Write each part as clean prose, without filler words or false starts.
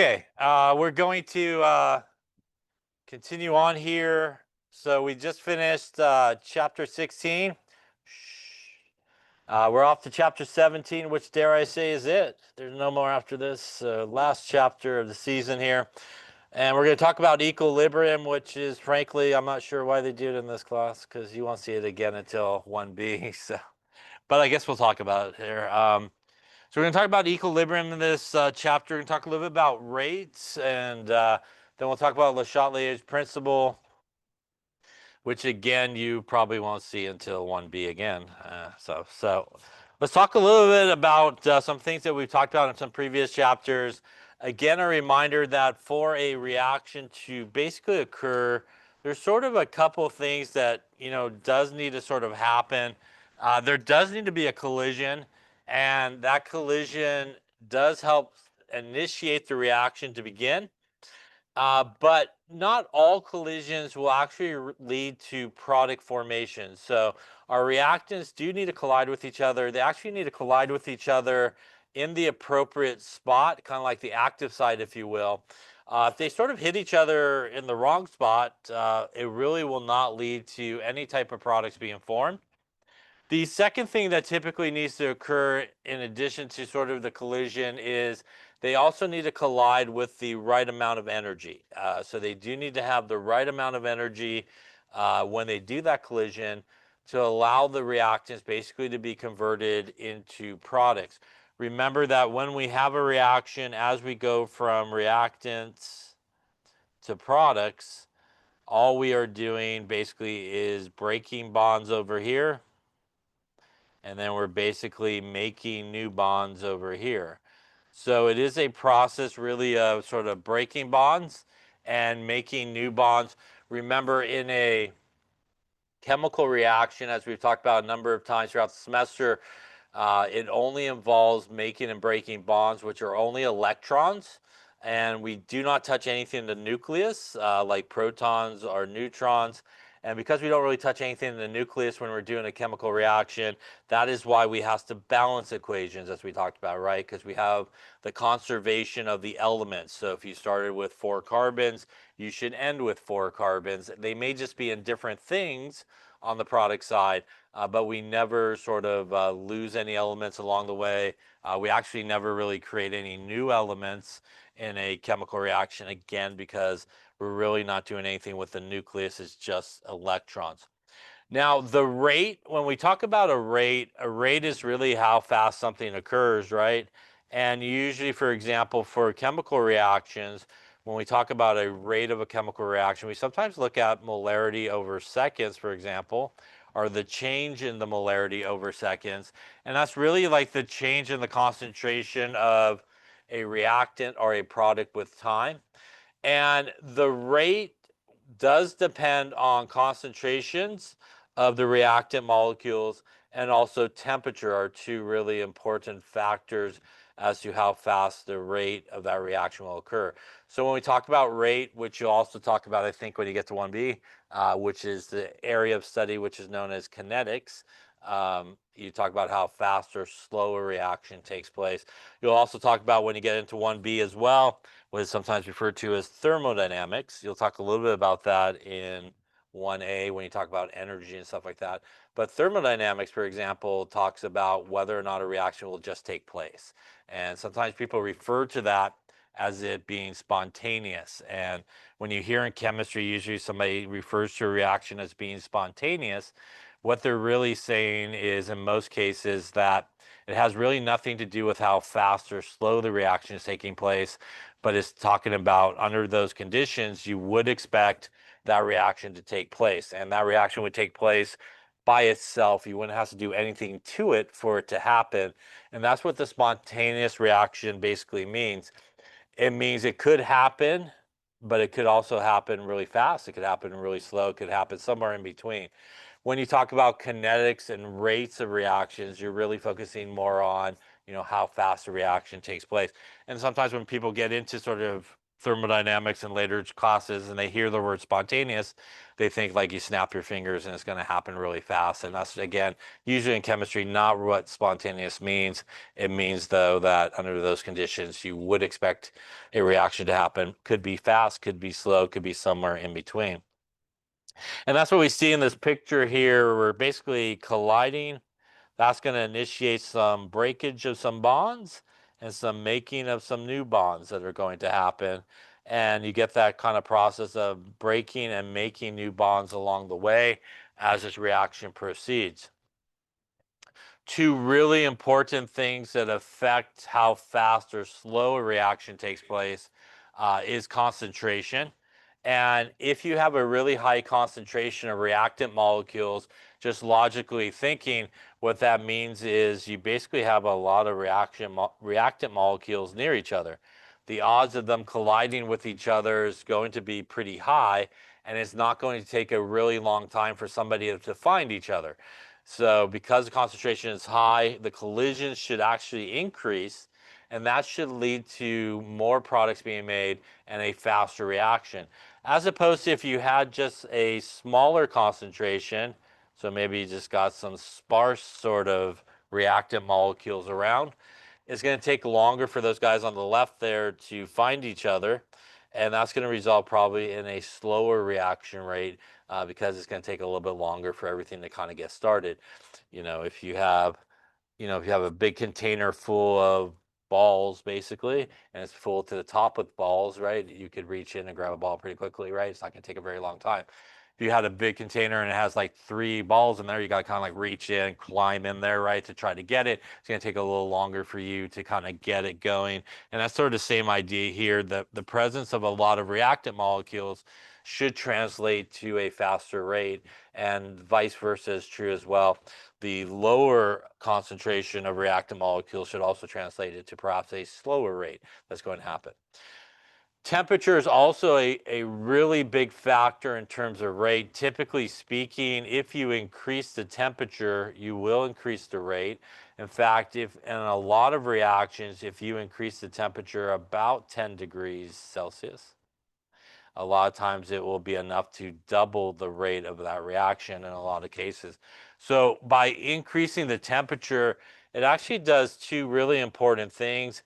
Okay, we're going to continue on here. So we just finished chapter 16. We're off to chapter 17, which dare I say is it. There's no more after this last chapter of the season here. And we're going to talk about equilibrium, which is, frankly, I'm not sure why they do it in this class, because you won't see it again until 1B. So, but I guess we'll talk about it here. So we're going to talk about equilibrium in this chapter. We're going to talk a little bit about rates, and then we'll talk about Le Chatelier's principle, which again you probably won't see until 1B again. So let's talk a little bit about some things that we've talked about in some previous chapters. Again, a reminder that for a reaction to basically occur, there's sort of a couple things that does need to sort of happen. There does need to be a collision, and that collision does help initiate the reaction to begin. But not all collisions will actually lead to product formation. So our reactants do need to collide with each other. They actually need to collide with each other in the appropriate spot, kind of like the active side, if you will. If they sort of hit each other in the wrong spot, it really will not lead to any type of products being formed. The second thing that typically needs to occur in addition to sort of the collision is they also need to collide with the right amount of energy. So they do need to have the right amount of energy when they do that collision to allow the reactants basically to be converted into products. Remember that when we have a reaction, as we go from reactants to products, all we are doing basically is breaking bonds over here, and then we're basically making new bonds over here. So it is a process really of sort of breaking bonds and making new bonds. Remember, in a chemical reaction, as we've talked about a number of times throughout the semester, it only involves making and breaking bonds, which are only electrons. And we do not touch anything in the nucleus, like protons or neutrons. And because we don't really touch anything in the nucleus when we're doing a chemical reaction, that is why we have to balance equations, as we talked about, right? Because we have the conservation of the elements. So if you started with 4 carbons, you should end with 4 carbons. They may just be in different things on the product side, but we never sort of lose any elements along the way. We actually never really create any new elements in a chemical reaction, again, because we're really not doing anything with the nucleus. It's just electrons. Now, the rate, when we talk about a rate is really how fast something occurs, right? And usually, for example, for chemical reactions, when we talk about a rate of a chemical reaction, we sometimes look at molarity over seconds, for example, or the change in the molarity over seconds. And that's really like the change in the concentration of a reactant or a product with time. And the rate does depend on concentrations of the reactant molecules, and also temperature are two really important factors as to how fast the rate of that reaction will occur. So when we talk about rate, which you'll also talk about, I think, when you get to 1B, which is the area of study which is known as kinetics, you talk about how fast or slow a reaction takes place. You'll also talk about, when you get into 1B as well, what is sometimes referred to as thermodynamics. You'll talk a little bit about that in 1A when you talk about energy and stuff like that. But thermodynamics, for example, talks about whether or not a reaction will just take place. And sometimes people refer to that as it being spontaneous. And when you hear in chemistry, usually somebody refers to a reaction as being spontaneous, what they're really saying is, in most cases, that it has really nothing to do with how fast or slow the reaction is taking place, but it's talking about under those conditions, you would expect that reaction to take place. And that reaction would take place by itself. You wouldn't have to do anything to it for it to happen. And that's what the spontaneous reaction basically means. It means it could happen, but it could also happen really fast. It could happen really slow. It could happen somewhere in between. When you talk about kinetics and rates of reactions, you're really focusing more on, how fast a reaction takes place. And sometimes when people get into sort of thermodynamics in later classes and they hear the word spontaneous, they think like you snap your fingers and it's going to happen really fast. And that's, again, usually in chemistry, not what spontaneous means. It means, though, that under those conditions, you would expect a reaction to happen. Could be fast, could be slow, could be somewhere in between. And that's what we see in this picture here. We're basically colliding. That's going to initiate some breakage of some bonds and some making of some new bonds that are going to happen. And you get that kind of process of breaking and making new bonds along the way as this reaction proceeds. Two really important things that affect how fast or slow a reaction takes place is concentration. And if you have a really high concentration of reactant molecules, just logically thinking, what that means is you basically have a lot of reactant molecules near each other. The odds of them colliding with each other is going to be pretty high, and it's not going to take a really long time for somebody to find each other. So because the concentration is high, the collisions should actually increase, and that should lead to more products being made and a faster reaction. As opposed to if you had just a smaller concentration, so maybe you just got some sparse sort of reactant molecules around, it's going to take longer for those guys on the left there to find each other, and that's going to result probably in a slower reaction rate because it's going to take a little bit longer for everything to kind of get started. If you have a big container full of balls, basically, and it's full to the top with balls, right? You could reach in and grab a ball pretty quickly, right? It's not going to take a very long time. If you had a big container and it has like 3 balls in there, you got to kind of like reach in, climb in there, right, to try to get it. It's going to take a little longer for you to kind of get it going. And that's sort of the same idea here. The presence of a lot of reactant molecules should translate to a faster rate, and vice versa is true as well. The lower concentration of reactant molecules should also translate it to perhaps a slower rate that's going to happen. Temperature is also a really big factor in terms of rate. Typically speaking, if you increase the temperature, you will increase the rate. In fact, if in a lot of reactions, if you increase the temperature about 10 degrees Celsius, a lot of times it will be enough to double the rate of that reaction in a lot of cases. So by increasing the temperature, it actually does two really important things.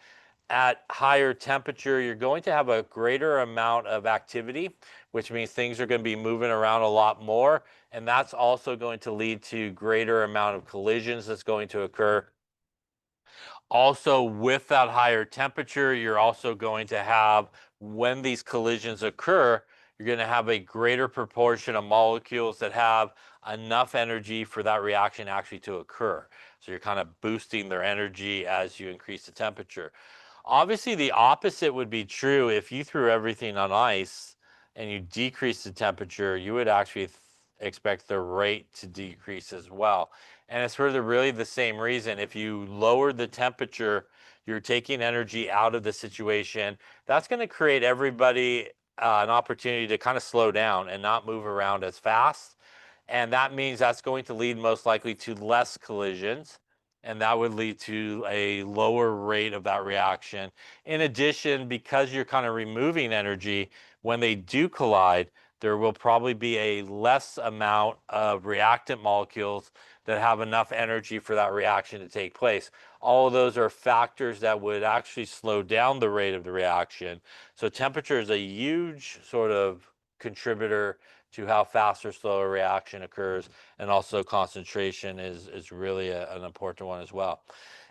At higher temperature, you're going to have a greater amount of activity, which means things are going to be moving around a lot more. And that's also going to lead to greater amount of collisions that's going to occur. Also, with that higher temperature, you're also going to have, when these collisions occur, you're going to have a greater proportion of molecules that have enough energy for that reaction actually to occur. So you're kind of boosting their energy as you increase the temperature. Obviously, the opposite would be true. If you threw everything on ice and you decrease the temperature, you would actually expect the rate to decrease as well. And it's for really the same reason. If you lower the temperature, you're taking energy out of the situation. That's going to create everybody an opportunity to kind of slow down and not move around as fast. And that means that's going to lead most likely to less collisions. And that would lead to a lower rate of that reaction. In addition, because you're kind of removing energy, when they do collide, there will probably be a less amount of reactant molecules that have enough energy for that reaction to take place. All of those are factors that would actually slow down the rate of the reaction. So temperature is a huge sort of contributor to how fast or slow a reaction occurs, and also concentration is really an important one as well.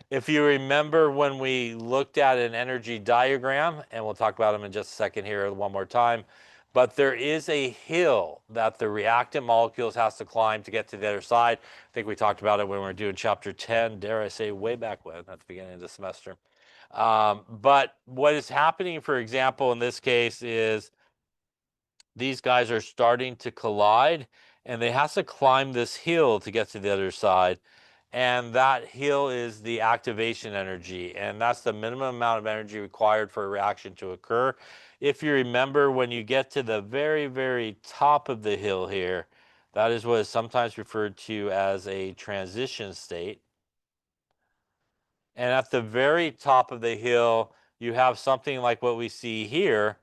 If you remember when we looked at an energy diagram, and we'll talk about them in just a second here one more time, but there is a hill that the reactant molecules has to climb to get to the other side. I think we talked about it when we were doing chapter 10, dare I say, way back when, at the beginning of the semester. But what is happening, for example, in this case is these guys are starting to collide, and they have to climb this hill to get to the other side. And that hill is the activation energy, and that's the minimum amount of energy required for a reaction to occur. If you remember, when you get to the very, very top of the hill here, that is what is sometimes referred to as a transition state. And at the very top of the hill, you have something like what we see here,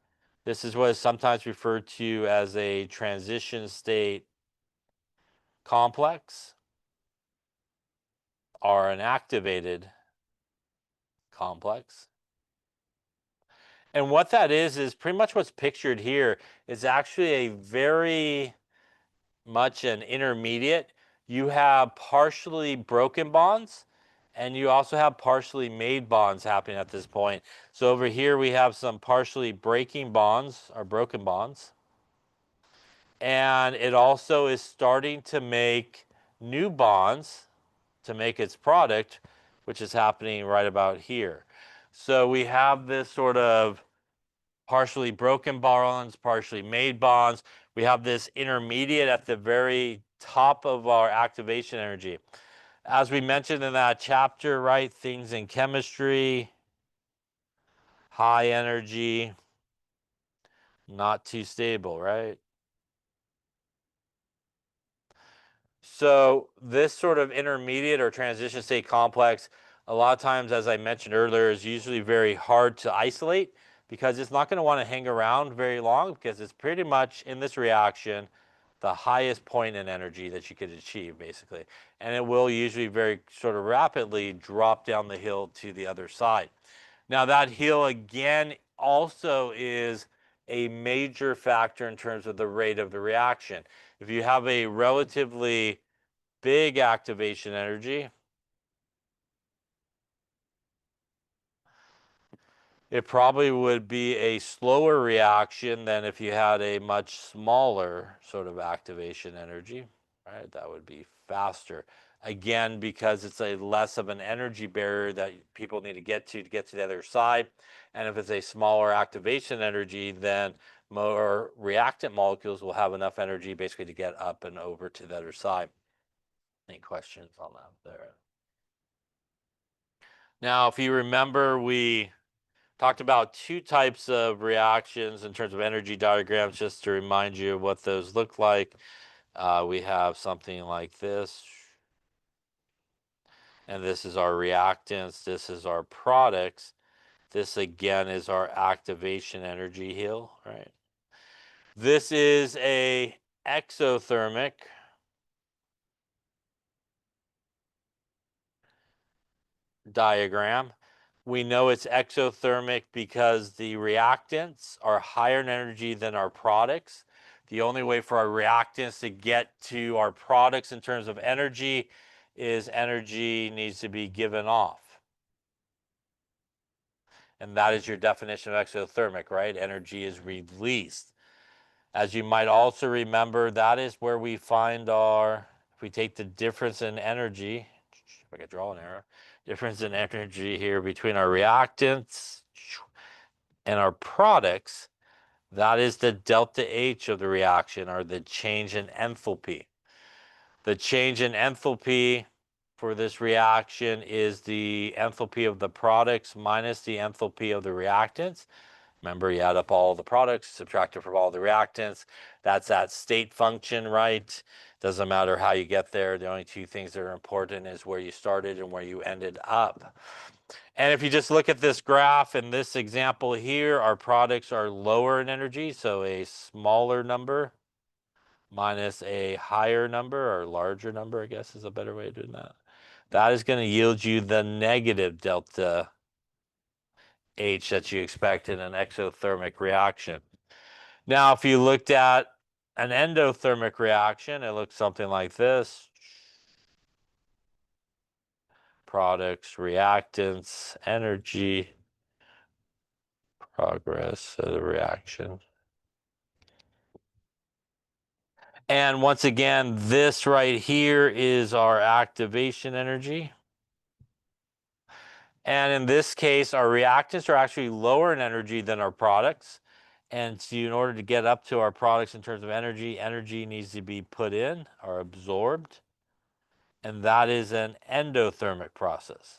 This is what is sometimes referred to as a transition state complex or an activated complex. And what that is pretty much what's pictured here is actually a very much an intermediate. You have partially broken bonds and you also have partially made bonds happening at this point. So over here we have some partially breaking bonds or broken bonds. And it also is starting to make new bonds to make its product, which is happening right about here. So we have this sort of partially broken bonds, partially made bonds. We have this intermediate at the very top of our activation energy. As we mentioned in that chapter, right, things in chemistry, high energy, not too stable, right? So this sort of intermediate or transition state complex, a lot of times, as I mentioned earlier, is usually very hard to isolate because it's not going to want to hang around very long because it's pretty much in this reaction the highest point in energy that you could achieve, basically. And it will usually very sort of rapidly drop down the hill to the other side. Now, that hill again also is a major factor in terms of the rate of the reaction. If you have a relatively big activation energy, it probably would be a slower reaction than if you had a much smaller sort of activation energy, right? That would be faster. Again, because it's a less of an energy barrier that people need to get to the other side. And if it's a smaller activation energy, then more reactant molecules will have enough energy basically to get up and over to the other side. Any questions on that there? Now, if you remember, we talked about two types of reactions in terms of energy diagrams, just to remind you of what those look like. We have something like this, and this is our reactants, this is our products. This again is our activation energy hill, right? This is a exothermic diagram. We know it's exothermic because the reactants are higher in energy than our products. The only way for our reactants to get to our products in terms of energy is energy needs to be given off. And that is your definition of exothermic, right? Energy is released. As you might also remember, that is where we find our, if we take the difference in energy, if I could draw an arrow, difference in energy here between our reactants and our products, that is the delta H of the reaction, or the change in enthalpy. The change in enthalpy for this reaction is the enthalpy of the products minus the enthalpy of the reactants. Remember, you add up all the products, subtract it from all the reactants. That's that state function, right? Doesn't matter how you get there. The only two things that are important is where you started and where you ended up. And if you just look at this graph in this example here, our products are lower in energy, so a smaller number minus a higher number, or larger number, I guess is a better way of doing that. That is going to yield you the negative delta H that you expect in an exothermic reaction. Now, if you looked at an endothermic reaction, it looks something like this. Products, reactants, energy, progress of the reaction. And once again, this right here is our activation energy. And in this case, our reactants are actually lower in energy than our products. And so in order to get up to our products in terms of energy, energy needs to be put in or absorbed. And that is an endothermic process.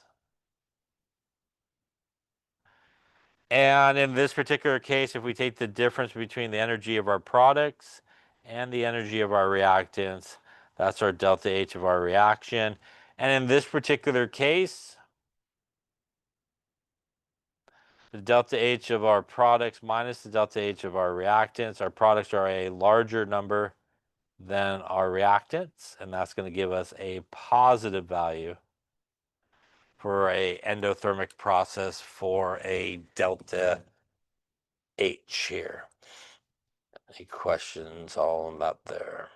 And in this particular case, if we take the difference between the energy of our products and the energy of our reactants, that's our delta H of our reaction. And in this particular case, the delta H of our products minus the delta H of our reactants. Our products are a larger number than our reactants, and that's going to give us a positive value for a endothermic process for a delta H here. Any questions all about there?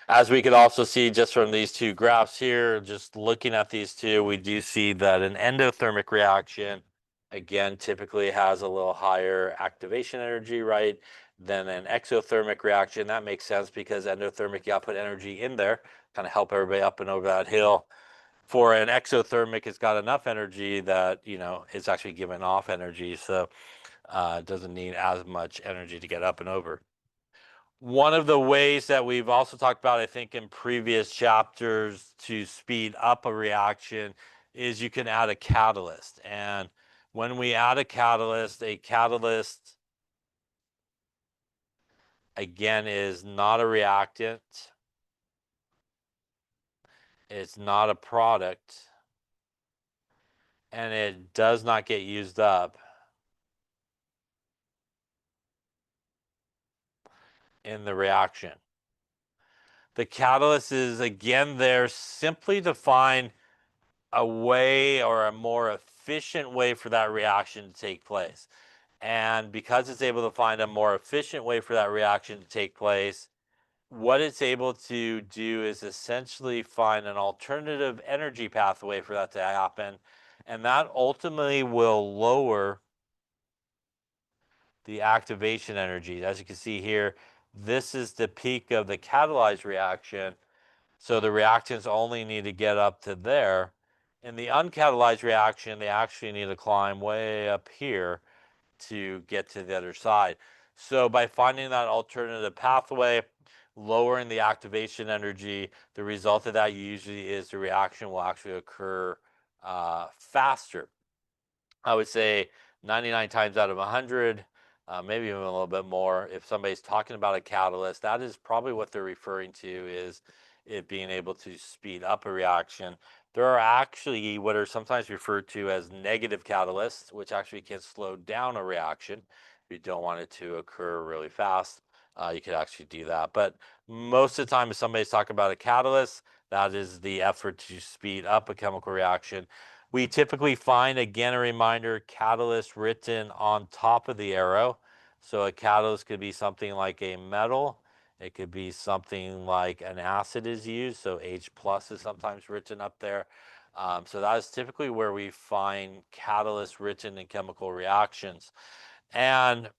As we could also see just from these two graphs here, just looking at these two, we do see that an endothermic reaction, again, typically has a little higher activation energy, right, than an exothermic reaction. That makes sense because endothermic, you got to put energy in there, kind of help everybody up and over that hill. For an exothermic, it's got enough energy that, it's actually giving off energy, so it doesn't need as much energy to get up and over. One of the ways that we've also talked about, I think, in previous chapters to speed up a reaction is you can add a catalyst. And when we add a catalyst, again, is not a reactant. It's not a product. And it does not get used up in the reaction. The catalyst is, again, there simply to find a way or a more efficient way for that reaction to take place. And because it's able to find a more efficient way for that reaction to take place, what it's able to do is essentially find an alternative energy pathway for that to happen. And that ultimately will lower the activation energy. As you can see here, this is the peak of the catalyzed reaction. So the reactants only need to get up to there. In the uncatalyzed reaction, they actually need to climb way up here to get to the other side. So by finding that alternative pathway, lowering the activation energy, the result of that usually is the reaction will actually occur faster. I would say 99 times out of 100, maybe even a little bit more, if somebody's talking about a catalyst, that is probably what they're referring to, is it being able to speed up a reaction. There are actually what are sometimes referred to as negative catalysts, which actually can slow down a reaction. If you don't want it to occur really fast, you could actually do that. But most of the time, if somebody's talking about a catalyst, that is the effort to speed up a chemical reaction. We typically find, again, a reminder, catalyst written on top of the arrow. So a catalyst could be something like a metal. It could be something like an acid is used. So H plus is sometimes written up there. So that is typically where we find catalysts written in chemical reactions. And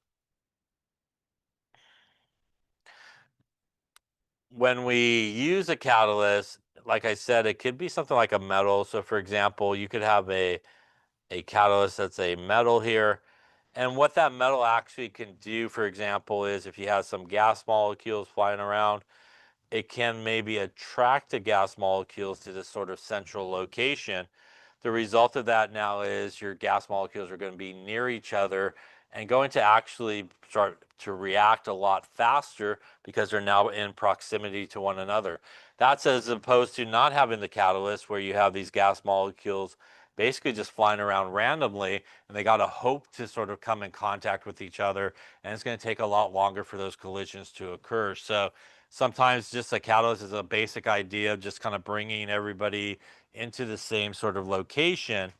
when we use a catalyst, like I said, it could be something like a metal. So for example, you could have a catalyst that's a metal here. And what that metal actually can do, for example, is if you have some gas molecules flying around, it can maybe attract the gas molecules to this sort of central location. The result of that now is your gas molecules are going to be near each other and going to actually start to react a lot faster because they're now in proximity to one another. That's as opposed to not having the catalyst, where you have these gas molecules basically just flying around randomly, and they got to hope to sort of come in contact with each other, and it's going to take a lot longer for those collisions to occur. So sometimes just a catalyst is a basic idea of just kind of bringing everybody into the same sort of location,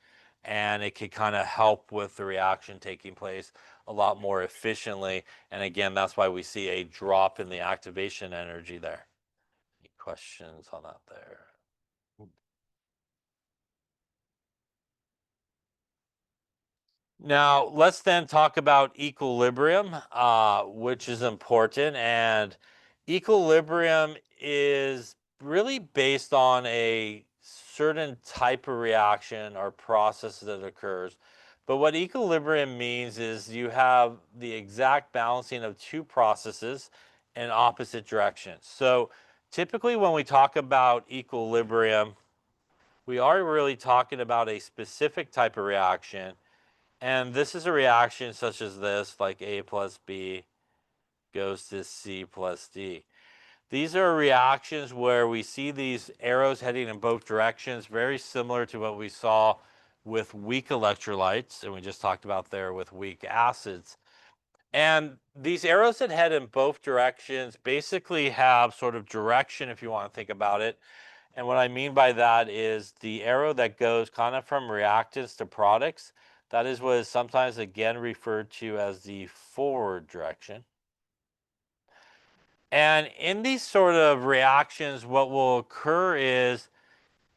and it can kind of help with the reaction taking place a lot more efficiently. And again, that's why we see a drop in the activation energy there. Any questions on that there? Now, let's then talk about equilibrium, which is important. And equilibrium is really based on a certain type of reaction or process that occurs. But what equilibrium means is you have the exact balancing of two processes in opposite directions. So typically, when we talk about equilibrium, we are really talking about a specific type of reaction, and this is a reaction such as this, like A plus B goes to C plus D. These are reactions where we see these arrows heading in both directions, very similar to what we saw with weak electrolytes, and we just talked about there with weak acids. And these arrows that head in both directions basically have sort of direction, if you want to think about it. And what I mean by that is the arrow that goes kind of from reactants to products. That is what is sometimes again referred to as the forward direction. And in these sort of reactions, what will occur is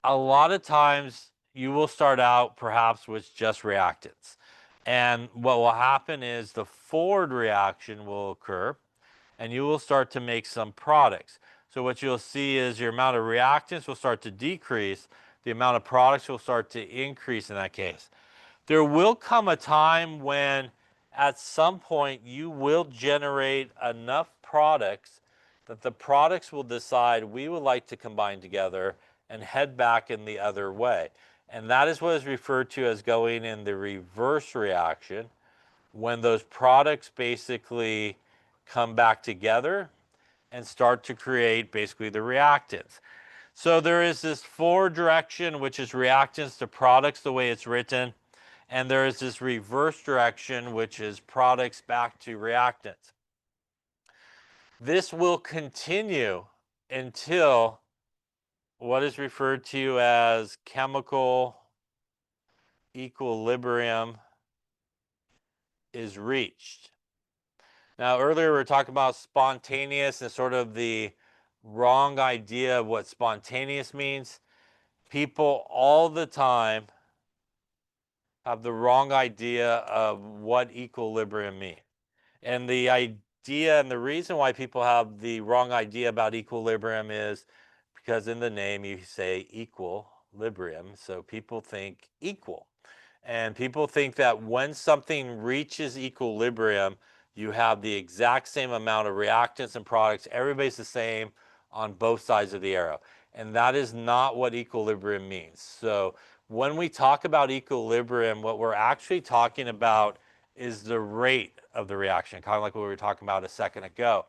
a lot of times you will start out perhaps with just reactants. And what will happen is the forward reaction will occur and you will start to make some products. So what you'll see is your amount of reactants will start to decrease. The amount of products will start to increase in that case. There will come a time when at some point you will generate enough products that the products will decide we would like to combine together and head back in the other way. And that is what is referred to as going in the reverse reaction, when those products basically come back together and start to create basically the reactants. So there is this forward direction, which is reactants to products the way it's written. And there is this reverse direction, which is products back to reactants. This will continue until what is referred to as chemical equilibrium is reached. Now, earlier we were talking about spontaneous and sort of the wrong idea of what spontaneous means. People all the time have the wrong idea of what equilibrium means. And the idea and the reason why people have the wrong idea about equilibrium is because in the name you say equilibrium. So people think equal. And people think that when something reaches equilibrium, you have the exact same amount of reactants and products. Everybody's the same on both sides of the arrow. And that is not what equilibrium means. So when we talk about equilibrium, what we're actually talking about is the rate of the reaction, kind of like what we were talking about a second ago.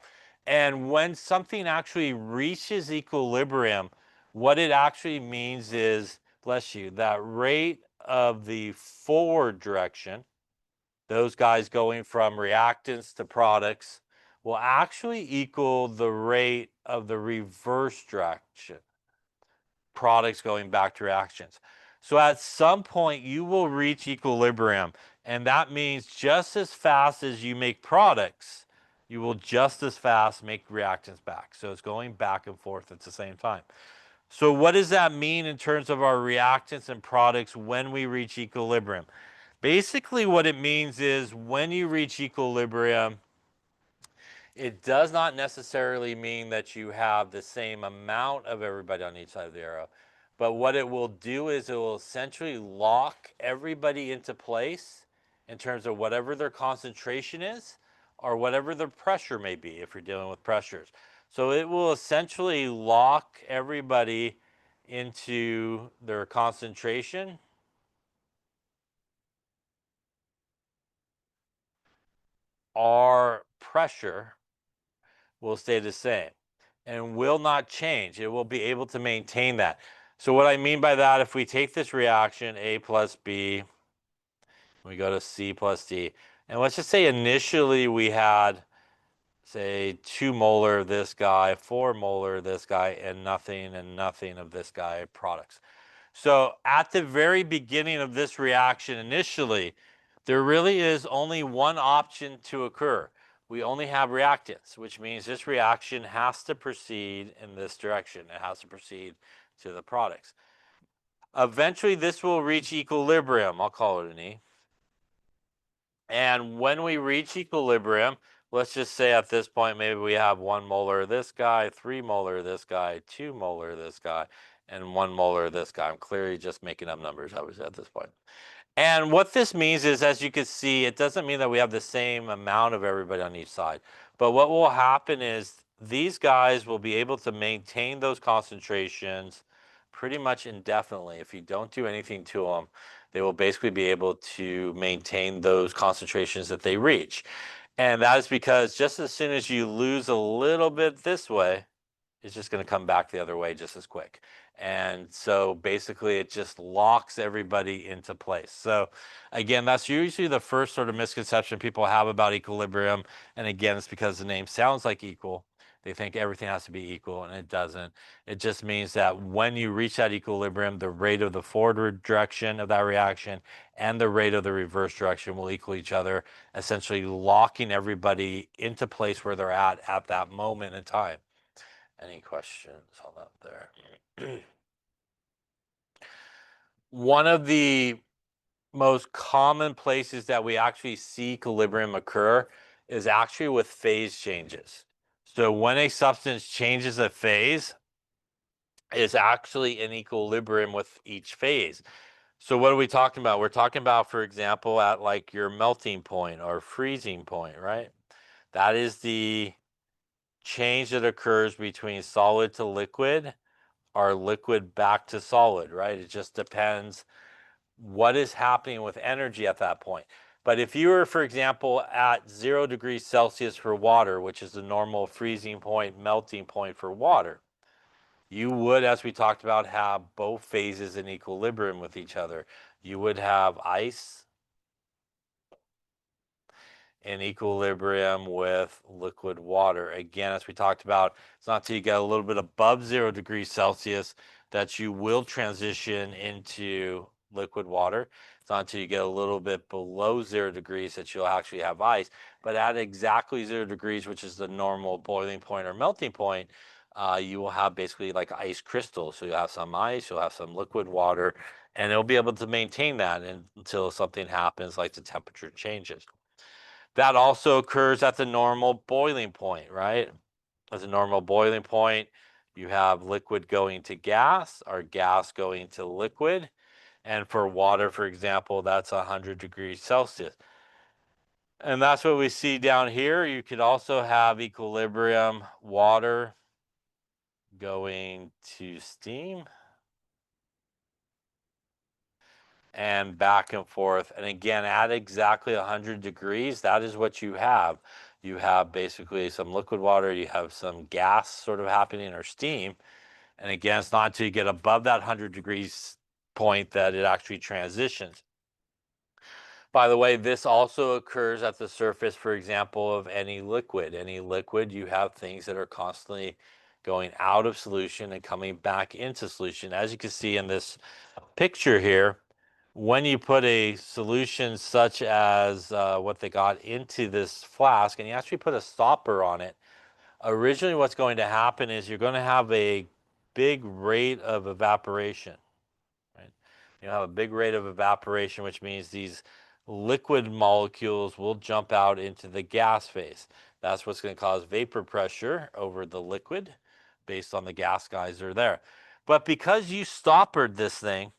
And when something actually reaches equilibrium, what it actually means is, bless you, that rate of the forward direction, those guys going from reactants to products, will actually equal the rate of the reverse direction, products going back to reactions. So at some point you will reach equilibrium, and that means just as fast as you make products, you will just as fast make reactants back. So it's going back and forth at the same time. So what does that mean in terms of our reactants and products when we reach equilibrium? Basically what it means is when you reach equilibrium, it does not necessarily mean that you have the same amount of everybody on each side of the arrow. But what it will do is it will essentially lock everybody into place in terms of whatever their concentration is or whatever their pressure may be if you're dealing with pressures. So it will essentially lock everybody into their concentration. Our pressure will stay the same and will not change. It will be able to maintain that. So what I mean by that, if we take this reaction, A plus B, we go to C plus D, and let's just say initially we had, say, 2 molar of this guy, 4 molar of this guy, and nothing of this guy products. So at the very beginning of this reaction initially, there really is only one option to occur. We only have reactants, which means this reaction has to proceed in this direction. It has to proceed to the products. Eventually, this will reach equilibrium. I'll call it an E. And when we reach equilibrium, let's just say at this point, maybe we have 1 molar of this guy, 3 molar of this guy, 2 molar of this guy, and 1 molar of this guy. I'm clearly just making up numbers, I was at this point. And what this means is, as you can see, it doesn't mean that we have the same amount of everybody on each side. But what will happen is these guys will be able to maintain those concentrations pretty much indefinitely. If you don't do anything to them, they will basically be able to maintain those concentrations that they reach. And that is because just as soon as you lose a little bit this way, it's just going to come back the other way just as quick. And so basically it just locks everybody into place. So again, that's usually the first sort of misconception people have about equilibrium. And again, it's because the name sounds like equal. They think everything has to be equal, and it doesn't. It just means that when you reach that equilibrium, the rate of the forward direction of that reaction and the rate of the reverse direction will equal each other, essentially locking everybody into place where they're at that moment in time. Any questions on that there? One of the most common places that we actually see equilibrium occur is actually with phase changes. So when a substance changes a phase, it's actually in equilibrium with each phase. So what are we talking about? We're talking about, for example, at like your melting point or freezing point, right? That is the change that occurs between solid to liquid or liquid back to solid, right? It just depends what is happening with energy at that point. But if you were, for example, at 0 degrees Celsius for water, which is the normal freezing point, melting point for water, you would, as we talked about, have both phases in equilibrium with each other. You would have ice in equilibrium with liquid water. Again, as we talked about, it's not until you get a little bit above 0 degrees Celsius that you will transition into liquid water. It's not until you get a little bit below 0 degrees that you'll actually have ice. But at exactly 0 degrees, which is the normal boiling point or melting point, you will have basically like ice crystals. So you'll have some ice, you'll have some liquid water, and it'll be able to maintain that until something happens like the temperature changes. That also occurs at the normal boiling point, right? At the normal boiling point, you have liquid going to gas or gas going to liquid. And for water, for example, that's 100 degrees Celsius. And that's what we see down here. You could also have equilibrium water going to steam and back and forth. And again, at exactly 100 degrees, that is what you have. You have basically some liquid water, you have some gas sort of happening or steam. And again, it's not until you get above that 100 degrees point that it actually transitions. By the way, this also occurs at the surface, for example, of any liquid. Any liquid, you have things that are constantly going out of solution and coming back into solution. As you can see in this picture here, when you put a solution such as what they got into this flask and you actually put a stopper on it, originally what's going to happen is you're going to have a big rate of evaporation, right? You'll have a big rate of evaporation, which means these liquid molecules will jump out into the gas phase. That's what's going to cause vapor pressure over the liquid based on the gas geyser there. But because you stoppered this thing,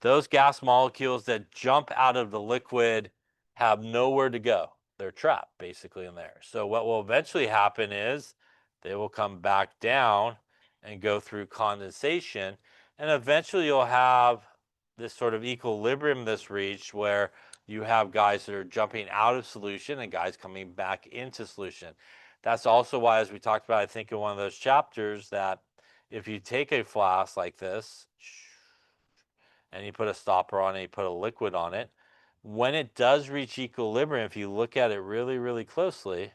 those gas molecules that jump out of the liquid have nowhere to go. They're trapped basically in there. So what will eventually happen is they will come back down and go through condensation. And eventually you'll have this sort of equilibrium that's reached where you have guys that are jumping out of solution and guys coming back into solution. That's also why, as we talked about, I think in one of those chapters, that if you take a flask like this, and you put a stopper on it, you put a liquid on it, when it does reach equilibrium, if you look at it really, really closely,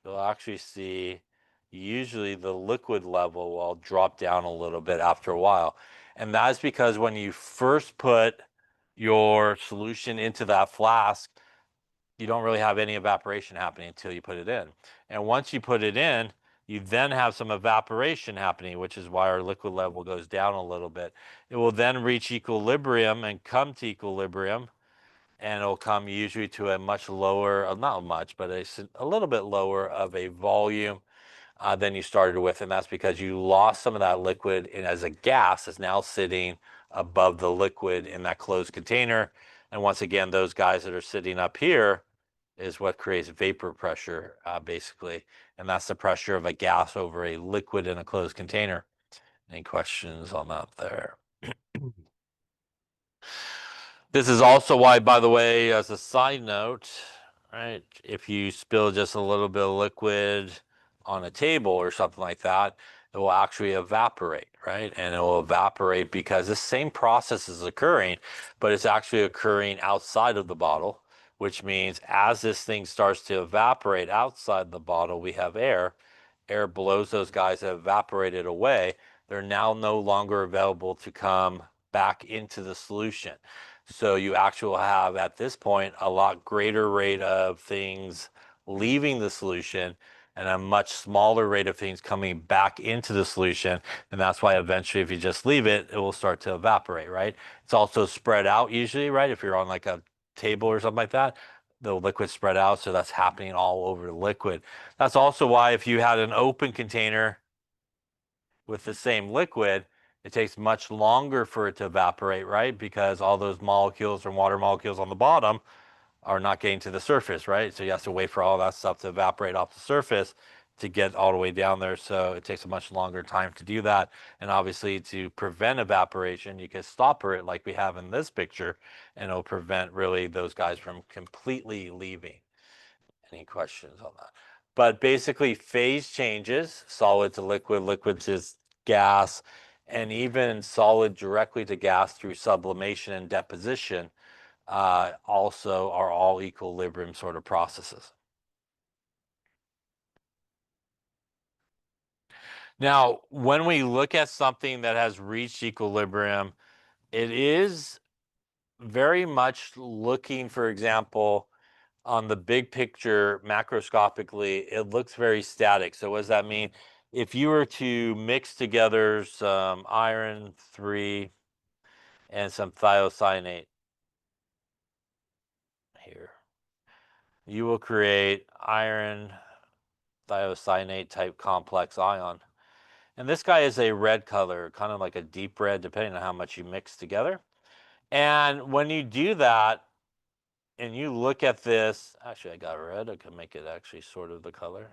you'll actually see usually the liquid level will drop down a little bit after a while. And that's because when you first put your solution into that flask, you don't really have any evaporation happening until you put it in. And once you put it in, you then have some evaporation happening, which is why our liquid level goes down a little bit. It will then reach equilibrium and come to equilibrium, and it'll come usually to a much lower, not much, but a little bit lower of a volume than you started with. And that's because you lost some of that liquid, and as a gas is now sitting above the liquid in that closed container. And once again, those guys that are sitting up here is what creates vapor pressure, basically. And that's the pressure of a gas over a liquid in a closed container. Any questions on that there? This is also why, by the way, as a side note, right, if you spill just a little bit of liquid on a table or something like that, it will actually evaporate, right? And it will evaporate because the same process is occurring, but it's actually occurring outside of the bottle, which means as this thing starts to evaporate outside the bottle, we have air. Air blows those guys that evaporated away. They're now no longer available to come back into the solution. So you actually have at this point a lot greater rate of things leaving the solution and a much smaller rate of things coming back into the solution. And that's why eventually if you just leave it, it will start to evaporate, right? It's also spread out usually, right? If you're on like a table or something like that, the liquid spread out. So that's happening all over the liquid. That's also why if you had an open container with the same liquid, it takes much longer for it to evaporate, right? Because all those molecules or water molecules on the bottom are not getting to the surface, right? So you have to wait for all that stuff to evaporate off the surface to get all the way down there. So it takes a much longer time to do that. And obviously to prevent evaporation, you can stopper it like we have in this picture, and it'll prevent really those guys from completely leaving. Any questions on that? But basically phase changes, solid to liquid, liquid to gas, and even solid directly to gas through sublimation and deposition also are all equilibrium sort of processes. Now, when we look at something that has reached equilibrium, it is very much looking, for example, on the big picture, macroscopically, it looks very static. So what does that mean? If you were to mix together some iron 3 and some thiocyanate here, you will create iron thiocyanate type complex ion. And this guy is a red color, kind of like a deep red, depending on how much you mix together. And when you do that, and you look at this, actually I got red, I can make it actually sort of the color.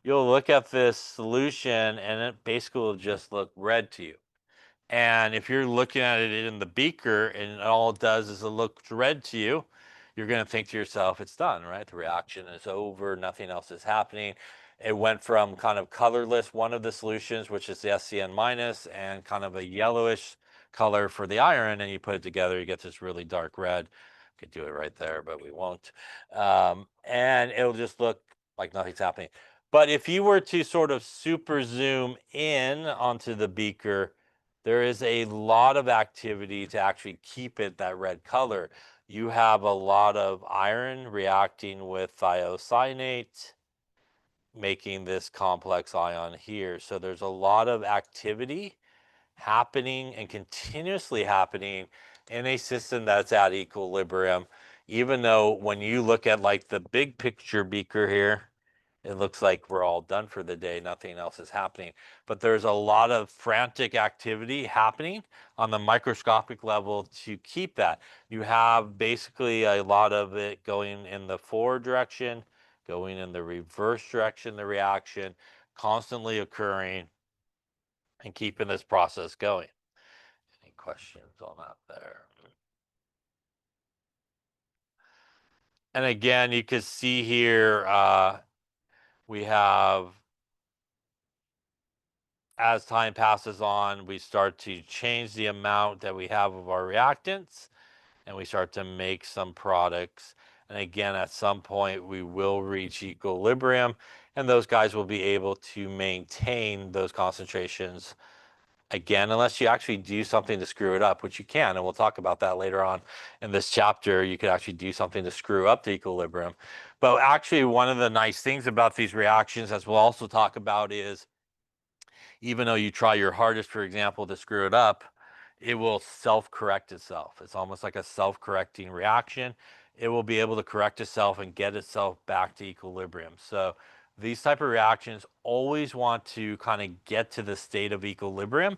You'll look at this solution and it basically will just look red to you. And if you're looking at it in the beaker and all it does is it looks red to you, you're going to think to yourself, it's done, right? The reaction is over, nothing else is happening. It went from kind of colorless, one of the solutions, which is the SCN minus, and kind of a yellowish color for the iron, and you put it together, you get this really dark red. Could do it right there, but we won't. And it'll just look like nothing's happening. But if you were to sort of super zoom in onto the beaker, there is a lot of activity to actually keep it that red color. You have a lot of iron reacting with thiocyanate, making this complex ion here. So there's a lot of activity happening and continuously happening in a system that's at equilibrium, even though when you look at like the big picture beaker here, it looks like we're all done for the day. Nothing else is happening. But there's a lot of frantic activity happening on the microscopic level to keep that. You have basically a lot of it going in the forward direction, going in the reverse direction, the reaction constantly occurring and keeping this process going. Any questions on that there? And again, you can see here, we have, as time passes on, we start to change the amount that we have of our reactants, and we start to make some products. And again, at some point, we will reach equilibrium, and those guys will be able to maintain those concentrations again, unless you actually do something to screw it up, which you can, and we'll talk about that later on in this chapter. You could actually do something to screw up the equilibrium. But actually, one of the nice things about these reactions, as we'll also talk about, is even though you try your hardest, for example, to screw it up, it will self-correct itself. It's almost like a self-correcting reaction. It will be able to correct itself and get itself back to equilibrium. So these type of reactions always want to kind of get to the state of equilibrium.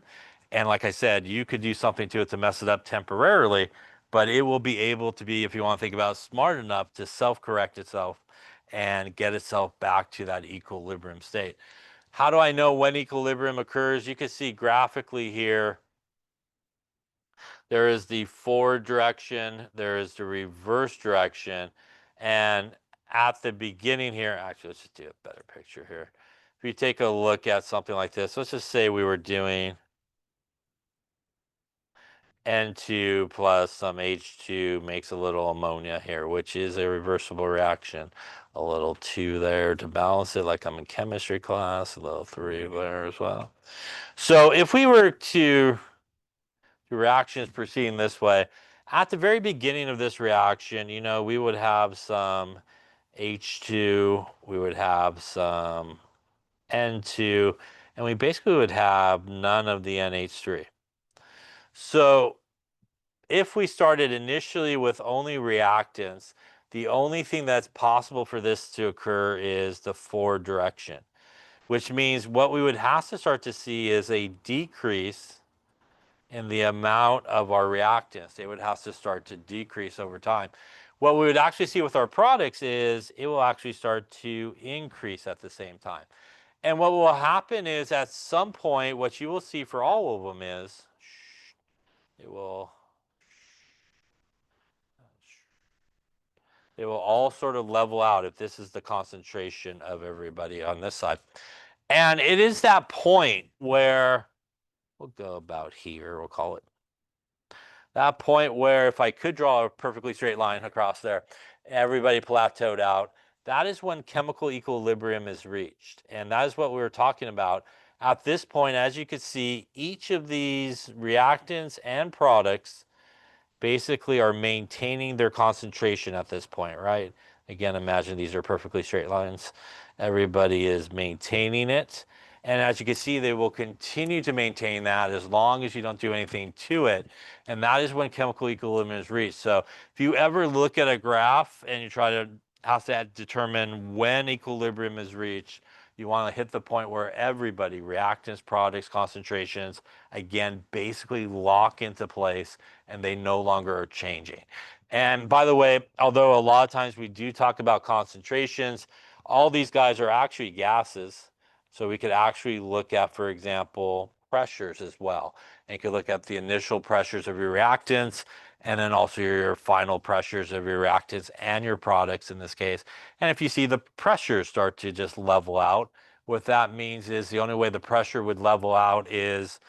And like I said, you could do something to it to mess it up temporarily, but it will be able to be, if you want to think about it, smart enough to self-correct itself and get itself back to that equilibrium state. How do I know when equilibrium occurs? You can see graphically here, there is the forward direction, there is the reverse direction, and at the beginning here, actually, let's just do a better picture here. if you take a look at something like this, let's just say we were doing N2 plus some H2 makes a little ammonia here, which is a reversible reaction. A little 2 there to balance it, like I'm in chemistry class, a little 3 there as well. So if we were to do reactions proceeding this way, at the very beginning of this reaction, you know, we would have some H2, we would have some N2, and we basically would have none of the NH3. So if we started initially with only reactants, the only thing that's possible for this to occur is the forward direction, which means what we would have to start to see is a decrease in the amount of our reactants. It would have to start to decrease over time. What we would actually see with our products is it will actually start to increase at the same time. And what will happen is at some point, what you will see for all of them is it will all sort of level out if this is the concentration of everybody on this side. And it is that point where we'll go about here, we'll call it that point where if I could draw a perfectly straight line across there, everybody plateaued out. That is when chemical equilibrium is reached. And that is what we were talking about. At this point, as you can see, each of these reactants and products basically are maintaining their concentration at this point, right? Again, imagine these are perfectly straight lines. Everybody is maintaining it. And as you can see, they will continue to maintain that as long as you don't do anything to it. And that is when chemical equilibrium is reached. So if you ever look at a graph and you try to have to determine when equilibrium is reached, you want to hit the point where everybody, reactants, products, concentrations, again, basically lock into place and they no longer are changing. And by the way, although a lot of times we do talk about concentrations, all these guys are actually gases. So we could actually look at, for example, pressures as well. And you could look at the initial pressures of your reactants and then also your final pressures of your reactants and your products in this case. And if you see the pressures start to just level out, what that means is the only way the pressure would level out is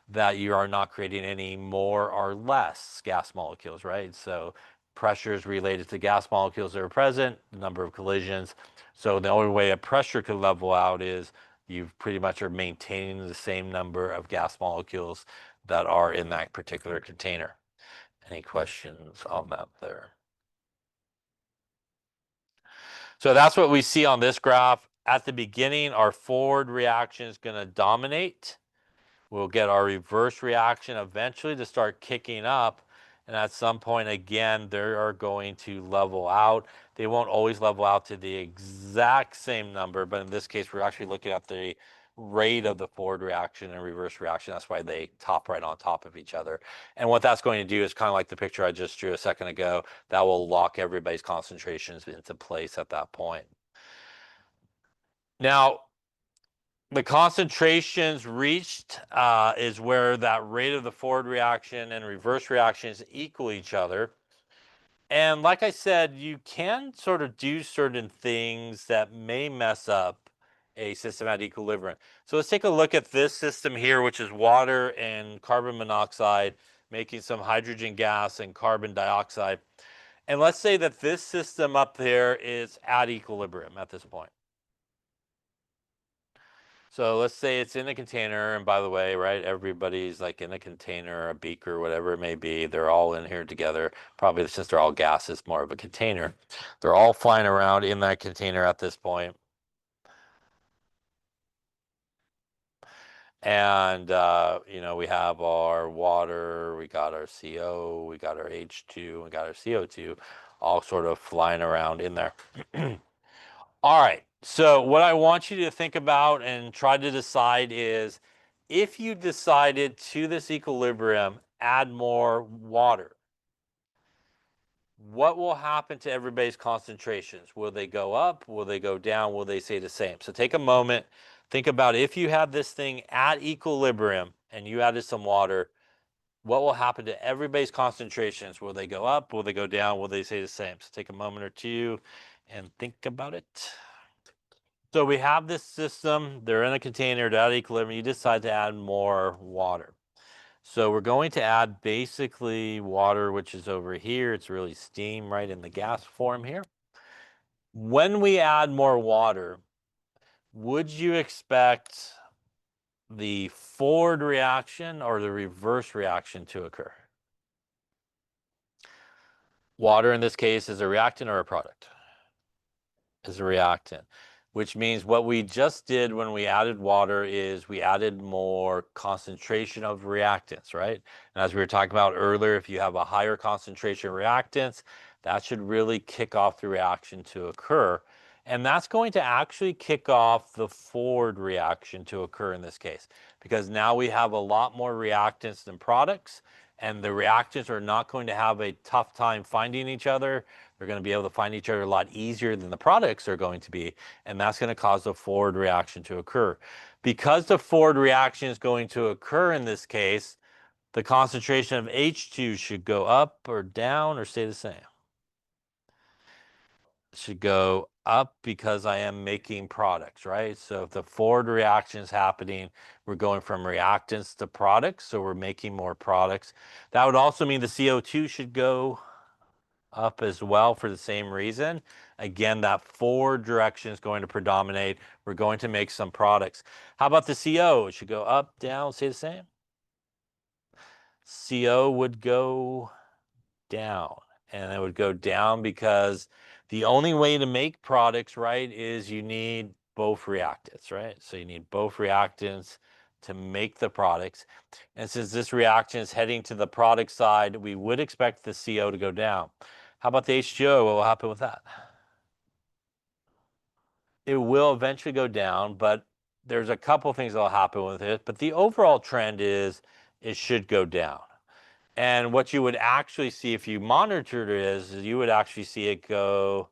that you are not creating any more or less gas molecules, right? So pressures related to gas molecules that are present, the number of collisions. So the only way a pressure could level out is you pretty much are maintaining the same number of gas molecules that are in that particular container. Any questions on that there? So that's what we see on this graph. At the beginning, our forward reaction is going to dominate. We'll get our reverse reaction eventually to start kicking up. And at some point, again, they are going to level out. They won't always level out to the exact same number, but in this case, we're actually looking at the rate of the forward reaction and reverse reaction. That's why they top right on top of each other. And what that's going to do is kind of like the picture I just drew a second ago, that will lock everybody's concentrations into place at that point. Now, the concentrations reached is where that rate of the forward reaction and reverse reactions equal each other. And like I said, you can sort of do certain things that may mess up a system at equilibrium. So let's take a look at this system here, which is water and carbon monoxide making some hydrogen gas and carbon dioxide. And let's say that this system up there is at equilibrium at this point. So let's say it's in a container, and by the way, right, everybody's like in a container, a beaker, whatever it may be. They're all in here together. Probably since they're all gases, more of a container. They're all flying around in that container at this point. And, you know, we have our water, we got our CO, we got our H2, we got our CO2, all sort of flying around in there. All right. So what I want you to think about and try to decide is if you decided to this equilibrium, add more water, what will happen to everybody's concentrations? Will they go up? Will they go down? Will they stay the same? So take a moment, think about if you had this thing at equilibrium and you added some water, what will happen to everybody's concentrations? Will they go up? Will they go down? Will they stay the same? So take a moment or two and think about it. So we have this system, they're in a container, they're at equilibrium, you decide to add more water. So we're going to add basically water, which is over here. It's really steam right in the gas form here. When we add more water, would you expect the forward reaction or the reverse reaction to occur? Water in this case is a reactant or a product? Is a reactant, which means what we just did when we added water is we added more concentration of reactants, right? And as we were talking about earlier, if you have a higher concentration of reactants, that should really kick off the reaction to occur. And that's going to actually kick off the forward reaction to occur in this case, because now we have a lot more reactants than products, and the reactants are not going to have a tough time finding each other. They're going to be able to find each other a lot easier than the products are going to be, and that's going to cause the forward reaction to occur. Because the forward reaction is going to occur in this case, the concentration of H2 should go up or down or stay the same. It should go up because I am making products, right? So if the forward reaction is happening, we're going from reactants to products, so we're making more products. That would also mean the CO2 should go up as well for the same reason. Again, that forward direction is going to predominate. We're going to make some products. How about the CO? It should go up, down, stay the same. CO would go down, and it would go down because the only way to make products, right, is you need both reactants, right? So you need both reactants to make the products. And since this reaction is heading to the product side, we would expect the CO to go down. How about the H2O? What will happen with that? It will eventually go down, but there's a couple things that will happen with it. But the overall trend is it should go down. And what you would actually see if you monitored it is you would actually see it go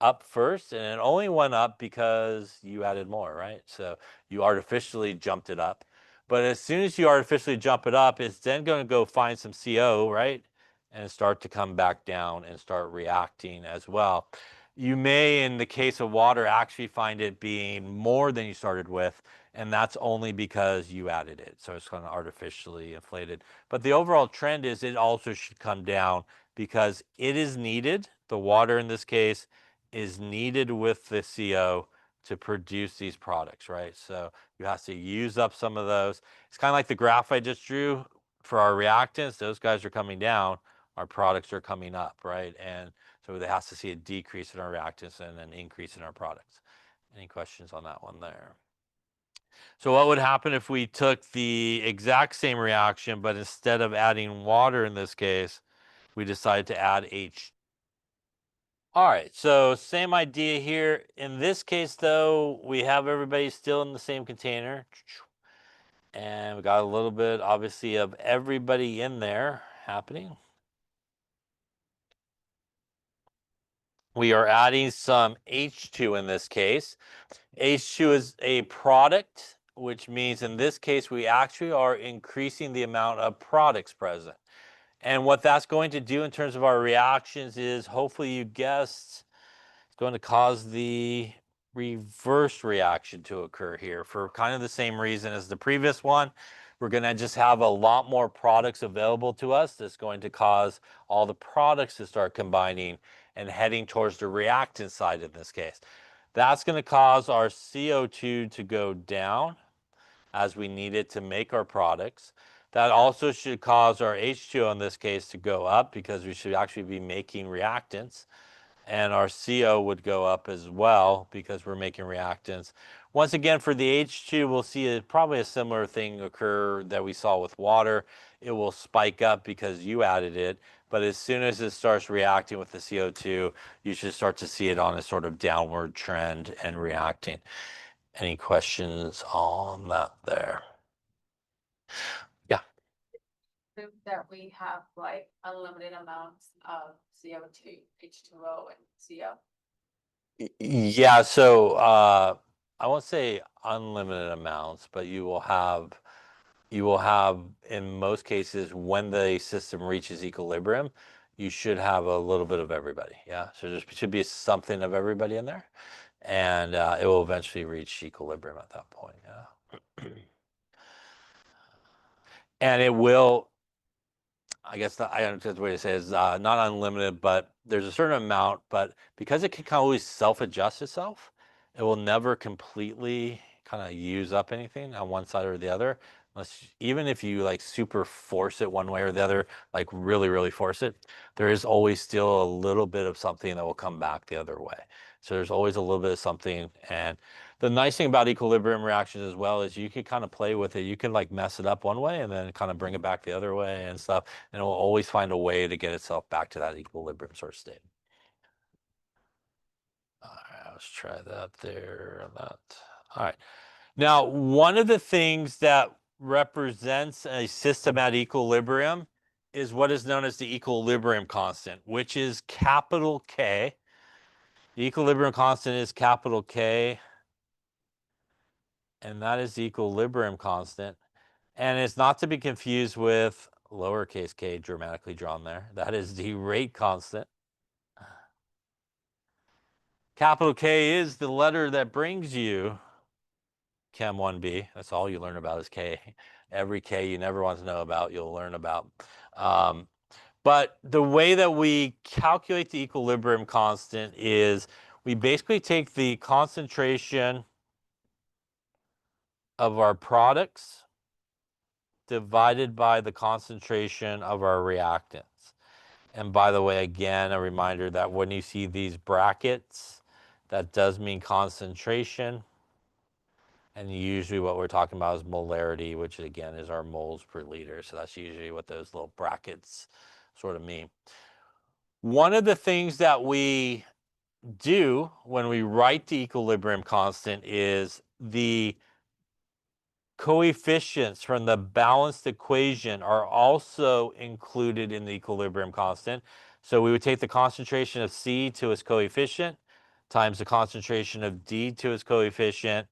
up first, and it only went up because you added more, right? So you artificially jumped it up. But as soon as you artificially jump it up, it's then going to go find some CO, right? And start to come back down and start reacting as well. You may, in the case of water, actually find it being more than you started with, and that's only because you added it. So it's kind of artificially inflated. But the overall trend is it also should come down because it is needed. The water in this case is needed with the CO to produce these products, right? So you have to use up some of those. It's kind of like the graph I just drew for our reactants. Those guys are coming down. Our products are coming up, right? And so they have to see a decrease in our reactants and an increase in our products. Any questions on that one there? So what would happen if we took the exact same reaction, but instead of adding water in this case, we decided to add H? All right, so same idea here. In this case, though, we have everybody still in the same container. And we got a little bit, obviously, of everybody in there happening. We are adding some H2 in this case. H2 is a product, which means in this case, we actually are increasing the amount of products present. And what that's going to do in terms of our reactions is, hopefully you guessed, it's going to cause the reverse reaction to occur here for kind of the same reason as the previous one. We're going to just have a lot more products available to us. That's going to cause all the products to start combining and heading towards the reactant side in this case. That's going to cause our CO2 to go down as we need it to make our products. That also should cause our H2O in this case to go up because we should actually be making reactants. And our CO would go up as well because we're making reactants. Once again, for the H2, we'll see probably a similar thing occur that we saw with water. It will spike up because you added it, but as soon as it starts reacting with the CO2, you should start to see it on a sort of downward trend and reacting. Any questions on that there? Yeah. Prove that we have like unlimited amounts of CO2, H2O, and CO. Yeah, so I won't say unlimited amounts, but you will have in most cases when the system reaches equilibrium, you should have a little bit of everybody. Yeah, so there should be something of everybody in there. and it will eventually reach equilibrium at that point. Yeah. And it will, I guess I don't know the way to say it is not unlimited, but there's a certain amount. But because it can kind of always self-adjust itself, it will never completely kind of use up anything on one side or the other. Unless, even if you like super force it one way or the other, like really, really force it, there is always still a little bit of something that will come back the other way. So there's always a little bit of something. And the nice thing about equilibrium reactions as well is you can kind of play with it. You can like mess it up one way and then kind of bring it back the other way and stuff. And it will always find a way to get itself back to that equilibrium sort of state. All right, let's try that there and that. All right. Now, one of the things that represents a system at equilibrium is what is known as the equilibrium constant, which is capital K. The equilibrium constant is capital K, and that is the equilibrium constant. And it's not to be confused with lowercase k dramatically drawn there. That is the rate constant. Capital K is the letter that brings you Chem 1B. That's all you learn about is K. Every K you never want to know about, you'll learn about. But the way that we calculate the equilibrium constant is we basically take the concentration of our products divided by the concentration of our reactants. And by the way, again, a reminder that when you see these brackets, that does mean concentration. And usually what we're talking about is molarity, which again is our moles per liter. So that's usually what those little brackets sort of mean. One of the things that we do when we write the equilibrium constant is the coefficients from the balanced equation are also included in the equilibrium constant. So we would take the concentration of C to its coefficient times the concentration of D to its coefficient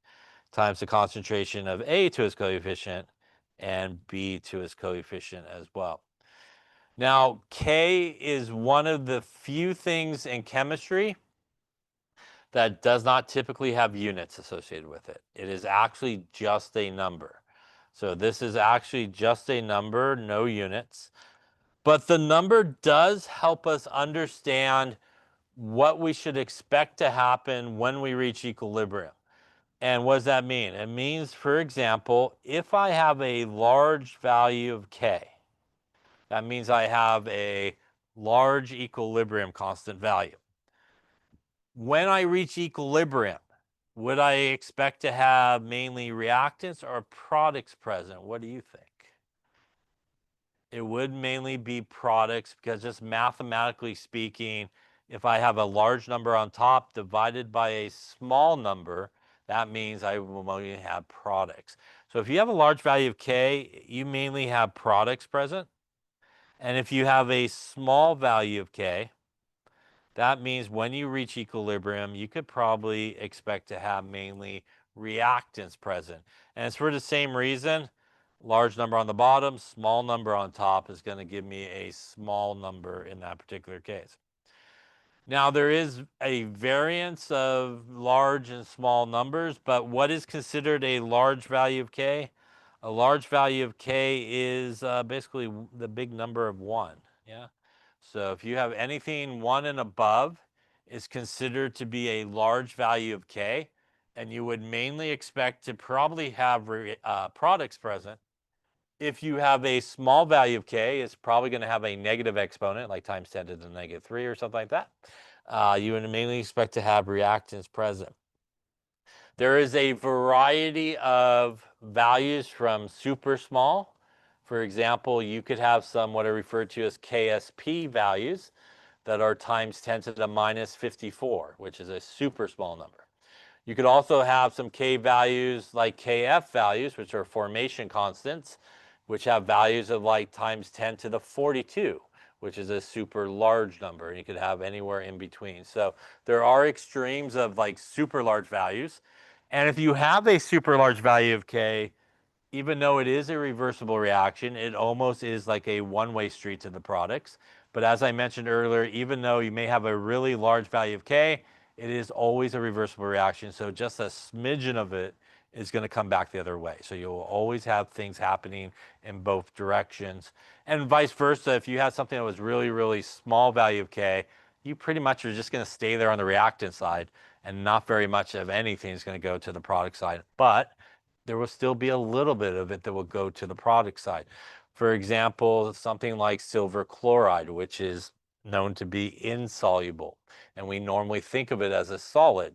times the concentration of A to its coefficient and B to its coefficient as well. Now, K is one of the few things in chemistry that does not typically have units associated with it. It is actually just a number. So this is actually just a number, no units. But the number does help us understand what we should expect to happen when we reach equilibrium. And what does that mean? It means, for example, if I have a large value of K, that means I have a large equilibrium constant value. When I reach equilibrium, would I expect to have mainly reactants or products present? What do you think? It would mainly be products because just mathematically speaking, if I have a large number on top divided by a small number, that means I will only have products. So if you have a large value of K, you mainly have products present. And if you have a small value of K, that means when you reach equilibrium, you could probably expect to have mainly reactants present. And it's for the same reason. Large number on the bottom, small number on top is going to give me a small number in that particular case. Now, there is a variance of large and small numbers, but what is considered a large value of K? A large value of K is basically the big number of 1. Yeah. So if you have anything 1 and above, is considered to be a large value of K, and you would mainly expect to probably have products present. If you have a small value of K, it's probably going to have a negative exponent, like times 10 to the negative 3 or something like that. You would mainly expect to have reactants present. There is a variety of values from super small. For example, you could have some what are referred to as KSP values that are times 10 to the minus 54, which is a super small number. You could also have some K values like KF values, which are formation constants, which have values of like times 10 to the 42, which is a super large number. And you could have anywhere in between. So there are extremes of like super large values. And if you have a super large value of K, even though it is a reversible reaction, it almost is like a one-way street to the products. But as I mentioned earlier, even though you may have a really large value of K, it is always a reversible reaction. So just a smidgen of it is going to come back the other way. So you'll always have things happening in both directions. And vice versa, if you had something that was really, really small value of K, you pretty much are just going to stay there on the reactant side, and not very much of anything is going to go to the product side. But there will still be a little bit of it that will go to the product side. For example, something like silver chloride, which is known to be insoluble, and we normally think of it as a solid.